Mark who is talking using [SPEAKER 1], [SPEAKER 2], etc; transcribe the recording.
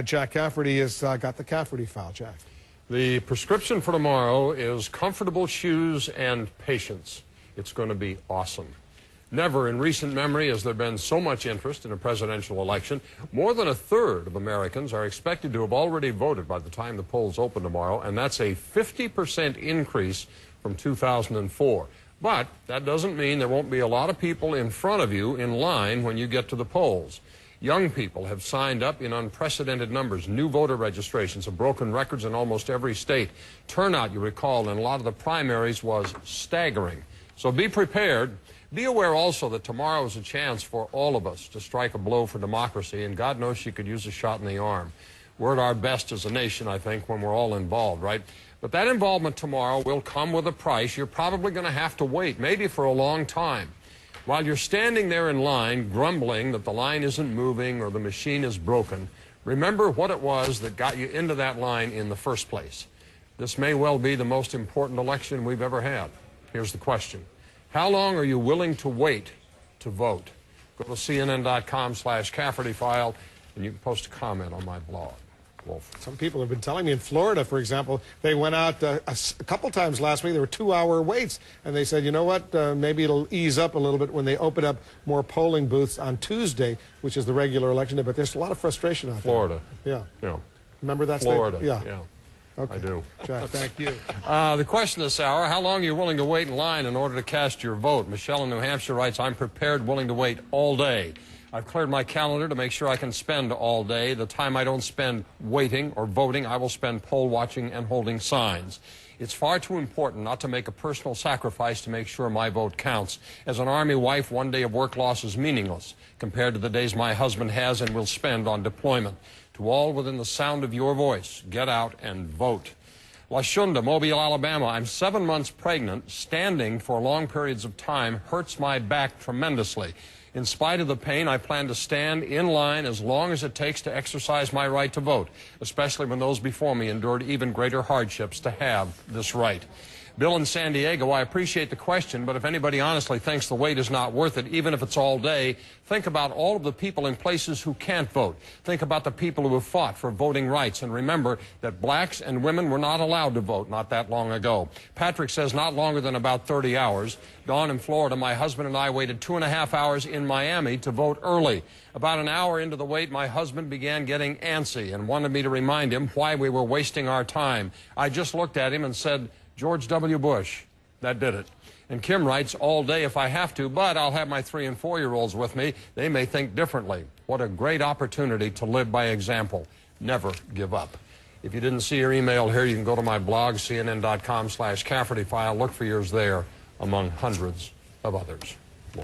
[SPEAKER 1] Jack Cafferty has got the Cafferty file. Jack.
[SPEAKER 2] The prescription for tomorrow is comfortable shoes and patience. It's going to be awesome. Never in recent memory has there been so much interest in a presidential election. More than a third of Americans are expected to have already voted by the time the polls open tomorrow, and that's a 50% increase from 2004. But that doesn't mean there won't be a lot of people in front of you in line when you get to the polls. Young people have signed up in unprecedented numbers. New voter registrations have broken records in almost every state. Turnout, you recall, in a lot of the primaries was staggering. So be prepared. Be aware also that tomorrow is a chance for all of us to strike a blow for democracy, and God knows she could use a shot in the arm. We're at our best as a nation, I think, when we're all involved, right? But that involvement tomorrow will come with a price. You're probably going to have to wait, maybe for a long time. While you're standing there in line, grumbling that the line isn't moving or the machine is broken, remember what it was that got you into that line in the first place. This may well be the most important election we've ever had. Here's the question. How long are you willing to wait to vote? Go to cnn.com/Cafferty file, and you can post a comment on my blog. Wolf.
[SPEAKER 1] Some people have been telling me in Florida, for example, they went out a couple times last week. There were 2-hour waits, and they said, you know what, maybe it'll ease up a little bit when they open up more polling booths on Tuesday, which is the regular election day. But there's a lot of frustration out
[SPEAKER 2] Florida.
[SPEAKER 1] there. Yeah.
[SPEAKER 2] Yeah.
[SPEAKER 1] Remember that
[SPEAKER 2] Florida.
[SPEAKER 1] state?
[SPEAKER 2] Yeah.
[SPEAKER 1] Okay.
[SPEAKER 2] I do.
[SPEAKER 1] Jack, thank you.
[SPEAKER 2] The question this hour, how long are you willing to wait in line in order to cast your vote? Michelle in New Hampshire writes, I'm prepared, willing to wait all day. I've cleared my calendar to make sure I can spend all day. The time I don't spend waiting or voting, I will spend poll watching and holding signs. It's far too important not to make a personal sacrifice to make sure my vote counts. As an Army wife, one day of work loss is meaningless compared to the days my husband has and will spend on deployment. To all within the sound of your voice, get out and vote. La Shunda, Mobile, Alabama. I'm 7 months pregnant. Standing for long periods of time hurts my back tremendously. In spite of the pain, I plan to stand in line as long as it takes to exercise my right to vote, especially when those before me endured even greater hardships to have this right. Bill in San Diego, I appreciate the question, but if anybody honestly thinks the wait is not worth it, even if it's all day, think about all of the people in places who can't vote. Think about the people who have fought for voting rights. And remember that blacks and women were not allowed to vote not that long ago. Patrick says not longer than about 30 hours. Dawn in Florida, my husband and I waited 2.5 hours in Miami to vote early. About an hour into the wait, my husband began getting antsy and wanted me to remind him why we were wasting our time. I just looked at him and said, George W. Bush. That did it. And Kim writes, all day if I have to, but I'll have my 3- and 4-year-olds with me. They may think differently. What a great opportunity to live by example. Never give up. If you didn't see your email here, you can go to my blog, cnn.com/Cafferty file. Look for yours there, among hundreds of others.